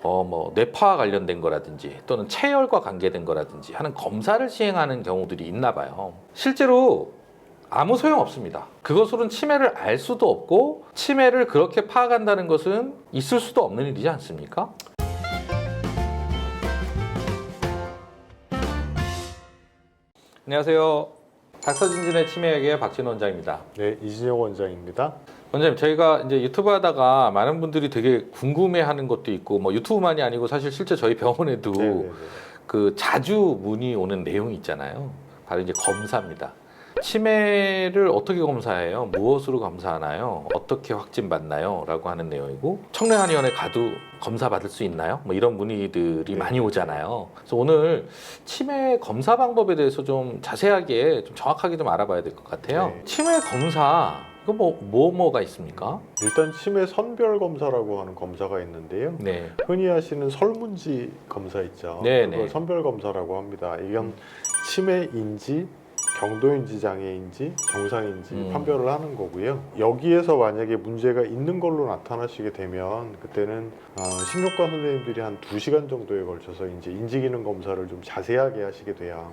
뭐 뇌파와 관련된 거라든지 또는 체열과 관계된 거라든지 하는 검사를 시행하는 경우들이 있나 봐요. 실제로 아무 소용 없습니다. 그것으로는 치매를 알 수도 없고 치매를 그렇게 파악한다는 것은 있을 수도 없는 일이지 않습니까? 안녕하세요. 닥터진진의 치매에게 박진호 원장입니다. 네, 이진영 원장입니다. 원장님, 저희가 이제 유튜브 하다가 많은 분들이 되게 궁금해하는 것도 있고, 뭐 유튜브만이 아니고 사실 실제 저희 병원에도 네네네. 그 자주 문의 오는 내용이 있잖아요. 바로 이제 검사입니다. 치매를 어떻게 검사해요? 무엇으로 검사하나요? 어떻게 확진받나요? 라고 하는 내용이고, 청래한의원에 가도 검사 받을 수 있나요? 뭐 이런 문의들이 많이 오잖아요. 그래서 오늘 치매 검사 방법에 대해서 좀 자세하게, 좀 정확하게 좀 알아봐야 될 것 같아요. 네. 치매 검사, 이거 뭐가 있습니까? 일단 치매 선별 검사라고 하는 검사가 있는데요. 네. 흔히 하시는 설문지 검사 있죠. 네네. 그걸 선별 검사라고 합니다. 이건 치매인지 경도인지 장애인지 정상인지 판별을 하는 거고요. 여기에서 만약에 문제가 있는 걸로 나타나시게 되면 그때는 신경과 선생님들이 한 2시간 정도에 걸쳐서 이제 인지기능 검사를 좀 자세하게 하시게 돼요.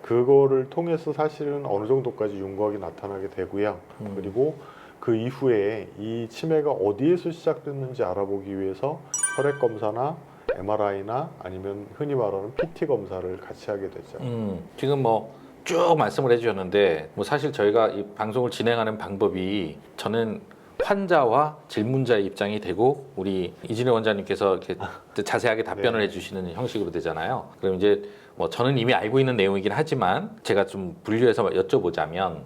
그거를 통해서 사실은 어느 정도까지 윤곽이 나타나게 되고요. 그리고 그 이후에 이 치매가 어디에서 시작됐는지 알아보기 위해서 혈액 검사나 MRI나 아니면 흔히 말하는 PT 검사를 같이 하게 되죠. 지금 뭐 쭉 말씀을 해주셨는데, 뭐 사실 저희가 이 방송을 진행하는 방법이 저는 환자와 질문자의 입장이 되고 우리 이진혜 원장님께서 이렇게 자세하게 답변을 네. 해주시는 형식으로 되잖아요. 그럼 이제 뭐 저는 이미 알고 있는 내용이긴 하지만 제가 좀 분류해서 여쭤보자면,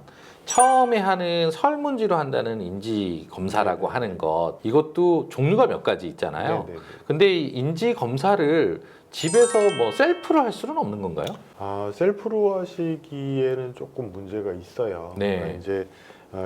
처음에 하는 설문지로 한다는 인지 검사라고 네네. 하는 것, 이것도 종류가 몇 가지 있잖아요. 네네. 근데 이 인지 검사를 집에서 뭐 셀프로 할 수는 없는 건가요? 셀프로 하시기에는 조금 문제가 있어요. 네. 그러니까 이제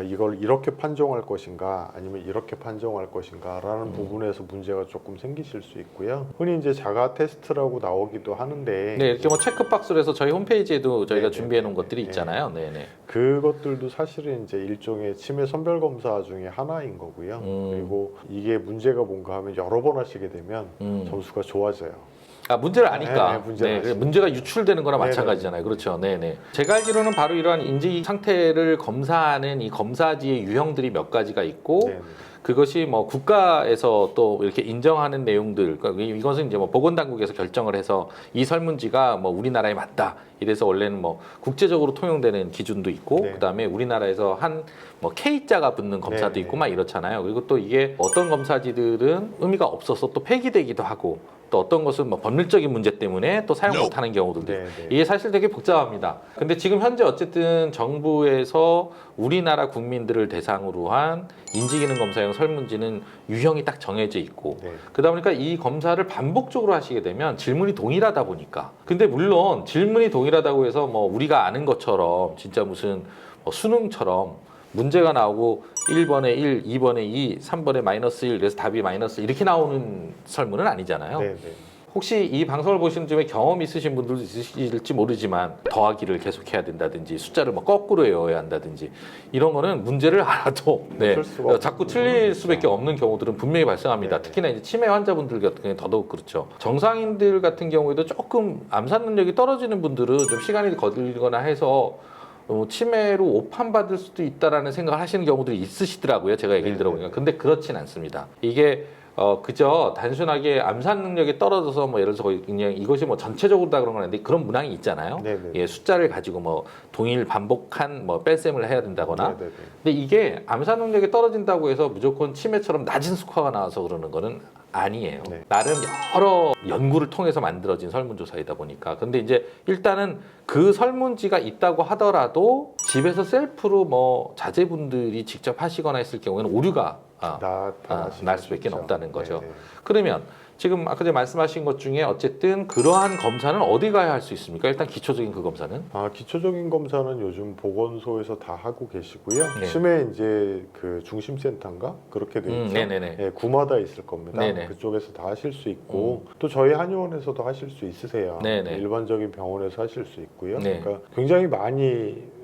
이걸 이렇게 판정할 것인가 아니면 이렇게 판정할 것인가 라는 부분에서 문제가 조금 생기실 수 있고요. 흔히 이제 자가 테스트라고 나오기도 하는데 네, 이렇게 뭐 체크박스로 해서 저희 홈페이지에도 저희가 네네. 준비해 놓은 것들이 네. 있잖아요. 네네. 그것들도 사실은 이제 일종의 치매 선별 검사 중에 하나인 거고요. 그리고 이게 문제가 뭔가 하면 여러 번 하시게 되면 점수가 좋아져요. 문제를 아니까. 네, 문제를 아시니까. 문제가 유출되는 거나 네네. 마찬가지잖아요. 그렇죠. 네네. 제가 알기로는 바로 이러한 인지 상태를 검사하는 이 검사지의 유형들이 몇 가지가 있고, 네네. 그것이 뭐 국가에서 또 이렇게 인정하는 내용들, 그러니까 이것은 이제 뭐 보건당국에서 결정을 해서 이 설문지가 뭐 우리나라에 맞다. 이래서 원래는 뭐 국제적으로 통용되는 기준도 있고, 네. 그다음에 우리나라에서 한 뭐 K자가 붙는 검사도 네, 있고 네. 막 이렇잖아요. 그리고 또 이게 어떤 검사지들은 의미가 없어서 또 폐기되기도 하고, 또 어떤 것은 뭐 법률적인 문제 때문에 또 사용 못하는 경우들도 있고. 네, 네. 이게 사실 되게 복잡합니다. 근데 지금 현재 어쨌든 정부에서 우리나라 국민들을 대상으로 한 인지기능 검사용 설문지는 유형이 딱 정해져 있고, 네. 그러다 보니까 이 검사를 반복적으로 하시게 되면 질문이 동일하다 보니까, 근데 물론 질문이 동일하다고 해서 뭐 우리가 아는 것처럼 진짜 무슨 뭐 수능처럼 문제가 나오고 1번에 1, 2번에 2, 3번에 마이너스 1, 그래서 답이 마이너스 이렇게 나오는 설문은 아니잖아요. 네, 네. 혹시 이 방송을 보시는 중에 경험 있으신 분들도 있으실지 모르지만 더하기를 계속해야 된다든지 숫자를 뭐 거꾸로 외워야 한다든지 이런 거는 문제를 알아도 풀 수가 없는 자꾸 부분이 틀릴 있죠. 수밖에 없는 경우들은 분명히 발생합니다. 네. 특히나 이제 치매 환자분들 같은 경우에 더더욱 그렇죠. 정상인들 같은 경우에도 조금 암산 능력이 떨어지는 분들은 좀 시간이 걸리거나 해서 치매로 오판받을 수도 있다라는 생각을 하시는 경우들이 있으시더라고요. 제가 얘기를 네, 들어보니까. 네. 근데 그렇진 않습니다. 이게 그저 단순하게 암산 능력이 떨어져서 뭐 예를 들어서 그냥 이것이 뭐 전체적으로 다 그런 건 아닌데 그런 문항이 있잖아요. 네, 네. 예, 숫자를 가지고 뭐 동일 반복한 뭐 뺄셈을 해야 된다거나. 네, 네, 네. 근데 이게 암산 능력이 떨어진다고 해서 무조건 치매처럼 낮은 스코어가 나와서 그러는 거는 아니에요. 네. 나름 여러 연구를 통해서 만들어진 설문조사이다 보니까. 근데 이제 일단은 그 설문지가 있다고 하더라도 집에서 셀프로 뭐 자제분들이 직접 하시거나 했을 경우에는 오류가 날 수밖에 없다는 거죠. 네네. 그러면 지금 아까 제가 말씀하신 것 중에 어쨌든 그러한 검사는 어디 가야 할 수 있습니까? 일단 기초적인 그 검사는? 기초적인 검사는 요즘 보건소에서 다 하고 계시고요. 네. 치매 이제 그 중심센터인가 그렇게 돼 있죠. 네네네. 예, 구마다 있을 겁니다. 네네. 그쪽에서 다 하실 수 있고 또 저희 한의원에서도 하실 수 있으세요. 네네. 일반적인 병원에서 하실 수 있고요. 네. 그러니까 굉장히 많이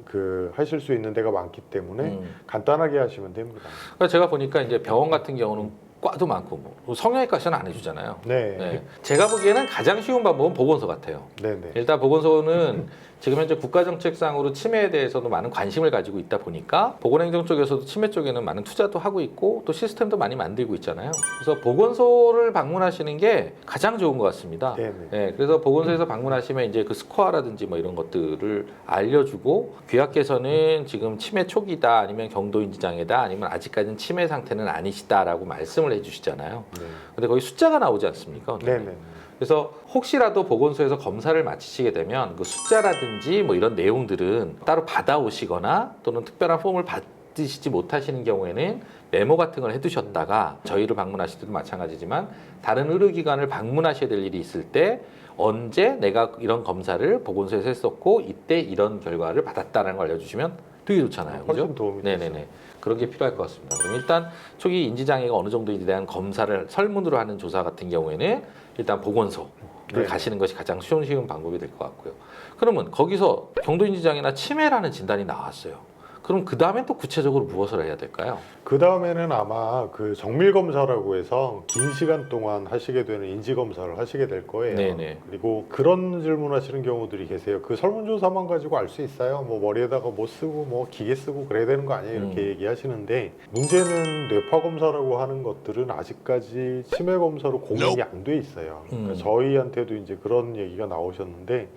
하실 수 있는 데가 많기 때문에 간단하게 하시면 됩니다. 그러니까 제가 보니까 이제 병원 같은 경우는 과도 많고 뭐 성형외과에서는 안 해주잖아요. 네. 네. 제가 보기에는 가장 쉬운 방법은 보건소 같아요. 네네. 일단 보건소는 지금 현재 국가정책상으로 치매에 대해서도 많은 관심을 가지고 있다 보니까 보건행정 쪽에서도 치매 쪽에는 많은 투자도 하고 있고 또 시스템도 많이 만들고 있잖아요. 그래서 보건소를 방문하시는 게 가장 좋은 것 같습니다. 네네. 네, 그래서 보건소에서 방문하시면 이제 그 스코어라든지 뭐 이런 것들을 알려주고 귀하께서는 지금 치매 초기다 아니면 경도인지 장애다 아니면 아직까지는 치매 상태는 아니시다라고 말씀을 해주시잖아요. 네. 근데 거기 숫자가 나오지 않습니까? 네네. 그래서 혹시라도 보건소에서 검사를 마치시게 되면 그 숫자라든지 뭐 이런 내용들은 따로 받아오시거나 또는 특별한 폼을 받으시지 못하시는 경우에는 메모 같은 걸 해두셨다가 저희를 방문하실 때도 마찬가지지만 다른 의료기관을 방문하셔야 될 일이 있을 때 언제 내가 이런 검사를 보건소에서 했었고 이때 이런 결과를 받았다는 걸 알려주시면 되게 좋잖아요. 훨씬 그죠? 도움이 네네네. 되죠. 그런 게 필요할 것 같습니다. 그럼 일단 초기 인지장애가 어느 정도인지에 대한 검사를 설문으로 하는 조사 같은 경우에는 일단 보건소를 네. 가시는 것이 가장 쉬운 방법이 될 것 같고요. 그러면 거기서 경도인지장애나 치매라는 진단이 나왔어요. 그럼 그 다음엔 또 구체적으로 무엇을 해야 될까요? 그 다음에는 아마 그 정밀 검사라고 해서 긴 시간 동안 하시게 되는 인지 검사를 하시게 될 거예요. 네네. 그리고 그런 질문하시는 경우들이 계세요. 그 설문조사만 가지고 알 수 있어요. 뭐 머리에다가 뭐 쓰고 뭐 기계 쓰고 그래야 되는 거 아니에요? 이렇게 얘기하시는데 문제는 뇌파 검사라고 하는 것들은 아직까지 치매 검사로 공인이 안 돼 있어요. 그러니까 저희한테도 이제 그런 얘기가 나오셨는데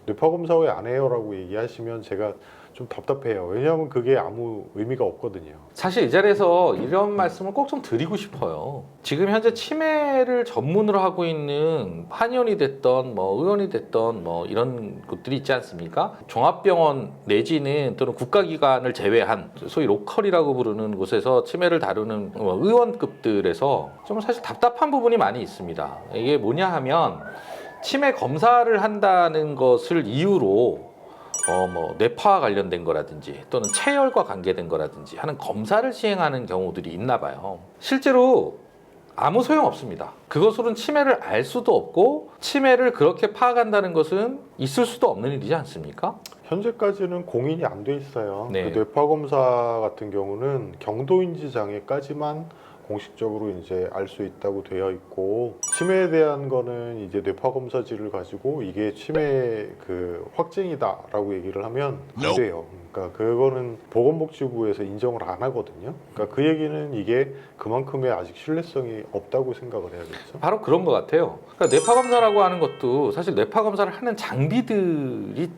뇌파 검사 왜 안 해요라고 얘기하시면 제가 좀 답답해요. 왜냐하면 그게 아무 의미가 없거든요. 사실 이 자리에서 이런 말씀을 꼭 좀 드리고 싶어요. 지금 현재 치매를 전문으로 하고 있는 한의원이 됐던 뭐 의원이 됐던 뭐 이런 곳들이 있지 않습니까? 종합병원 내지는 또는 국가기관을 제외한 소위 로컬이라고 부르는 곳에서 치매를 다루는 의원급들에서 좀 사실 답답한 부분이 많이 있습니다. 이게 뭐냐 하면 치매 검사를 한다는 것을 이유로 뭐 뇌파와 관련된 거라든지 또는 체열과 관계된 거라든지 하는 검사를 시행하는 경우들이 있나 봐요. 실제로 아무 소용 없습니다. 그것으로는 치매를 알 수도 없고 치매를 그렇게 파악한다는 것은 있을 수도 없는 일이지 않습니까? 현재까지는 공인이 안 돼 있어요. 네. 그 뇌파 검사 같은 경우는 경도인지 장애까지만 공식적으로 이제 알 수 있다고 되어 있고 치매에 대한 거는 이제 뇌파 검사지를 가지고 이게 치매 그 확증이다라고 얘기를 하면 안 돼요. 그러니까 그거는 보건복지부에서 인정을 안 하거든요. 그러니까 그 얘기는 이게 그만큼의 아직 신뢰성이 없다고 생각을 해야겠죠. 바로 그런 것 같아요. 그러니까 뇌파 검사라고 하는 것도 사실 뇌파 검사를 하는 장비들이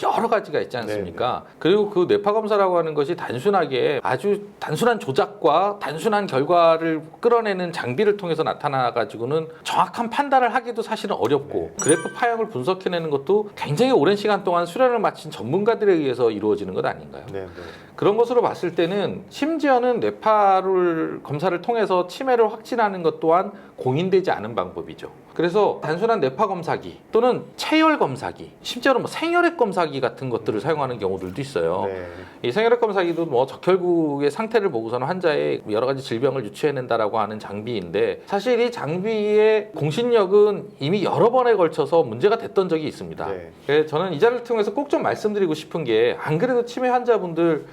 여러 가지가 있지 않습니까? 그리고 그 뇌파 검사라고 하는 것이 단순하게 아주 단순한 조작과 단순한 결과를 끌어내는 장비를 통해서 나타나 가지고는 정확한 판단을 하기도 사실은 어렵고 그래프 파형을 분석해내는 것도 굉장히 오랜 시간 동안 수련을 마친 전문가들에 의해서 이루어지는 것 아닌가요? 네, 네. 그런 것으로 봤을 때는 심지어는 뇌파를 검사를 통해서 치매를 확진하는 것 또한 공인되지 않은 방법이죠. 그래서 단순한 뇌파 검사기 또는 체열 검사기, 심지어는 뭐 생혈액 검사기 같은 것들을 사용하는 경우들도 있어요. 네. 이 생혈액 검사기도 뭐 적혈구의 상태를 보고서는 환자의 여러 가지 질병을 유추해낸다라고 하는 장비인데 사실 이 장비의 공신력은 이미 여러 번에 걸쳐서 문제가 됐던 적이 있습니다. 네. 그래서 저는 이 자리를 통해서 꼭 좀 말씀드리고 싶은 게 안 그래도 치매 환자들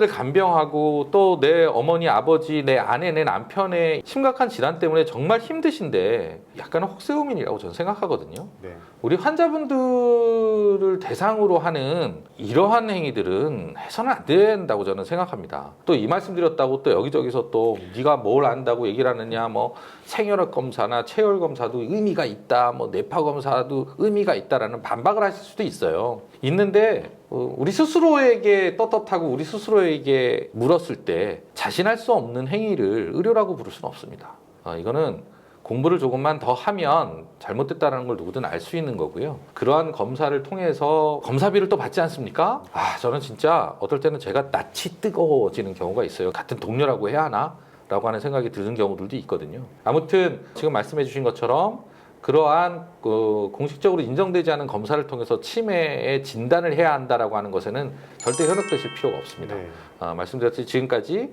간병하고 또 내 어머니, 아버지, 내 아내, 내 남편의 심각한 질환 때문에 정말 힘드신데 약간은 혹세무민이라고 저는 생각하거든요. 네. 우리 환자분들을 대상으로 하는 이러한 행위들은 해서는 안 된다고 저는 생각합니다. 또 이 말씀 드렸다고 또 여기저기서 또 네가 뭘 안다고 얘기를 하느냐, 뭐 생혈액 검사나 체열 검사도 의미가 있다, 뭐 뇌파 검사도 의미가 있다라는 반박을 하실 수도 있어요. 있는데 우리 스스로에게 떳떳하고 우리 스스로에게 물었을 때 자신할 수 없는 행위를 의료라고 부를 수는 없습니다. 이거는 공부를 조금만 더 하면 잘못됐다는 걸 누구든 알 수 있는 거고요. 그러한 검사를 통해서 검사비를 또 받지 않습니까? 저는 진짜 어떨 때는 제가 낯이 뜨거워지는 경우가 있어요. 같은 동료라고 해야 하나? 라고 하는 생각이 드는 경우들도 있거든요. 아무튼 지금 말씀해 주신 것처럼 그러한 공식적으로 인정되지 않은 검사를 통해서 치매의 진단을 해야 한다라고 하는 것에는 절대 현혹되실 필요가 없습니다. 네. 말씀드렸듯이 지금까지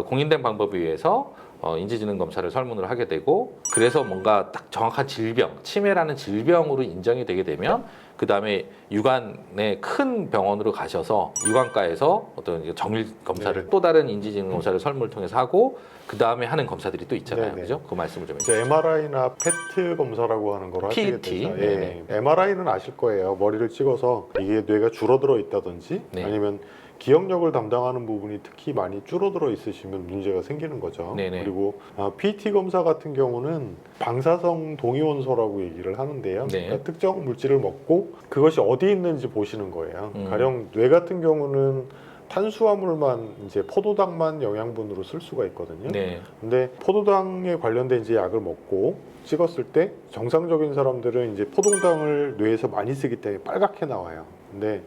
공인된 방법에 의해서 인지지능 검사를 설문을 하게 되고 그래서 뭔가 딱 정확한 질병, 치매라는 질병으로 인정이 되게 되면 그 다음에 유관의 큰 병원으로 가셔서 유관과에서 어떤 정밀 검사를 네. 또 다른 인지지능 검사를 설문을 통해서 하고 그 다음에 하는 검사들이 또 있잖아요, 네네. 그죠? 그 말씀을 좀 해주세요. 이제 MRI나 PET 검사라고 하는 걸 하시게 PET, 되죠. 네네. MRI는 아실 거예요. 머리를 찍어서 이게 뇌가 줄어들어 있다든지 네. 아니면 기억력을 담당하는 부분이 특히 많이 줄어들어 있으시면 문제가 생기는 거죠. 네네. 그리고 PET 검사 같은 경우는 방사성 동위원소라고 얘기를 하는데요. 네. 그러니까 특정 물질을 먹고 그것이 어디 있는지 보시는 거예요. 음. 가령 뇌 같은 경우는 탄수화물만 이제 포도당만 영양분으로 쓸 수가 있거든요. 네. 근데 포도당에 관련된 이제 약을 먹고 찍었을 때 정상적인 사람들은 이제 포도당을 뇌에서 많이 쓰기 때문에 빨갛게 나와요. 근데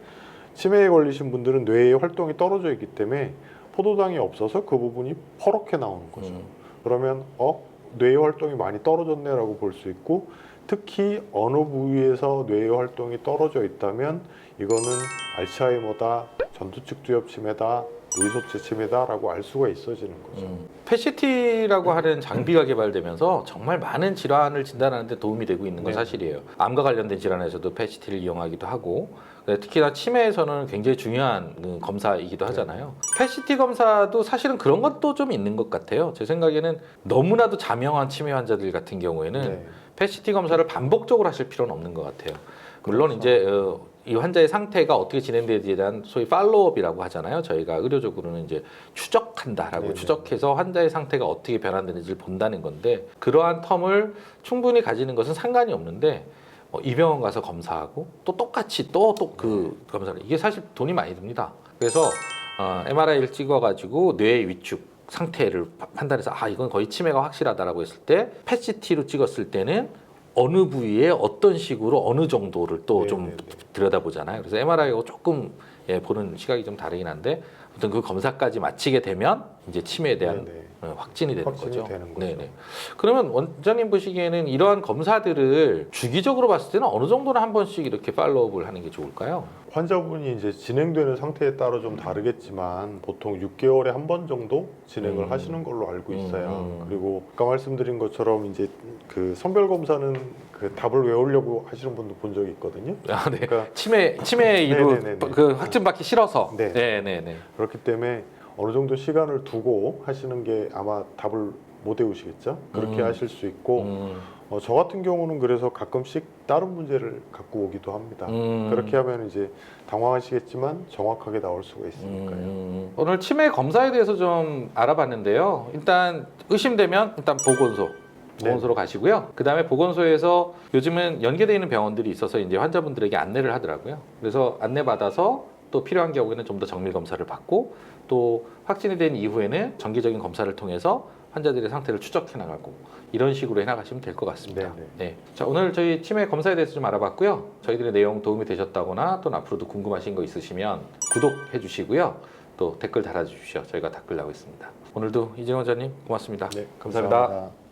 치매에 걸리신 분들은 뇌의 활동이 떨어져 있기 때문에 포도당이 없어서 그 부분이 퍼렇게 나오는 거죠. 그러면 뇌의 활동이 많이 떨어졌네라고 볼 수 있고 특히 어느 부위에서 뇌의 활동이 떨어져 있다면 이거는 알츠하이머다, 전투측 두엽 치매다, 노이소체 치매다라고 알 수가 있어지는 거죠. PET-CT라고 하는 장비가 개발되면서 정말 많은 질환을 진단하는 데 도움이 되고 있는 건 네. 사실이에요. 암과 관련된 질환에서도 PET-CT를 이용하기도 하고 특히나 치매에서는 굉장히 중요한 검사이기도 하잖아요. PET-CT 검사도 사실은 그런 것도 좀 있는 것 같아요. 제 생각에는 너무나도 자명한 치매 환자들 같은 경우에는 네. PET-CT 검사를 반복적으로 하실 필요는 없는 것 같아요. 물론 그렇죠. 이제 이 환자의 상태가 어떻게 진행되지에 대한 소위 팔로우업이라고 하잖아요. 저희가 의료적으로는 이제 추적한다라고 네네. 추적해서 환자의 상태가 어떻게 변화되는지를 본다는 건데 그러한 텀을 충분히 가지는 것은 상관이 없는데 이 병원 가서 검사하고 또 똑같이 또 그 검사를 이게 사실 돈이 많이 듭니다. 그래서 MRI를 찍어가지고 뇌의 위축 상태를 판단해서 이건 거의 치매가 확실하다라고 했을 때 PET-CT로 찍었을 때는 어느 부위에 어떤 식으로 어느 정도를 또 좀 네네네. 들여다보잖아요. 그래서 MRI하고 조금 보는 시각이 좀 다르긴 한데 아무튼 그 검사까지 마치게 되면 이제 치매에 대한 네네. 확진이 되는 확진이 거죠. 되는 거죠. 네네. 그러면 원장님 보시기에는 이러한 검사들을 주기적으로 봤을 때는 어느 정도나 한 번씩 이렇게 팔로우업을 하는 게 좋을까요? 환자분이 이제 진행되는 상태에 따라 좀 다르겠지만 보통 6개월에 한 번 정도 진행을 하시는 걸로 알고 있어요. 그리고 아까 말씀드린 것처럼 이제 그 선별 검사는 그 답을 외우려고 하시는 분도 본 적이 있거든요. 네. 그러니까 치매 이후 네네네네. 그 확진받기 싫어서. 네. 네네네. 그렇기 때문에 어느 정도 시간을 두고 하시는 게 아마 답을 못 외우시겠죠. 그렇게 하실 수 있고 저 같은 경우는 그래서 가끔씩 다른 문제를 갖고 오기도 합니다. 그렇게 하면 이제 당황하시겠지만 정확하게 나올 수가 있으니까요. 오늘 치매 검사에 대해서 좀 알아봤는데요. 일단 의심되면 일단 보건소로 가시고요. 그 다음에 보건소에서 요즘은 연계되어 있는 병원들이 있어서 이제 환자분들에게 안내를 하더라고요. 그래서 안내 받아서 또 필요한 경우에는 좀 더 정밀 검사를 받고 또 확진이 된 이후에는 정기적인 검사를 통해서 환자들의 상태를 추적해 나가고 이런 식으로 해나가시면 될 것 같습니다. 네네. 네. 자, 오늘 저희 치매 검사에 대해서 좀 알아봤고요. 저희들의 내용 도움이 되셨다거나 또는 앞으로도 궁금하신 거 있으시면 구독해 주시고요. 또 댓글 달아주십시오. 저희가 댓글 나고 있습니다. 오늘도 이재원 원장님 고맙습니다. 네, 감사합니다. 감사합니다.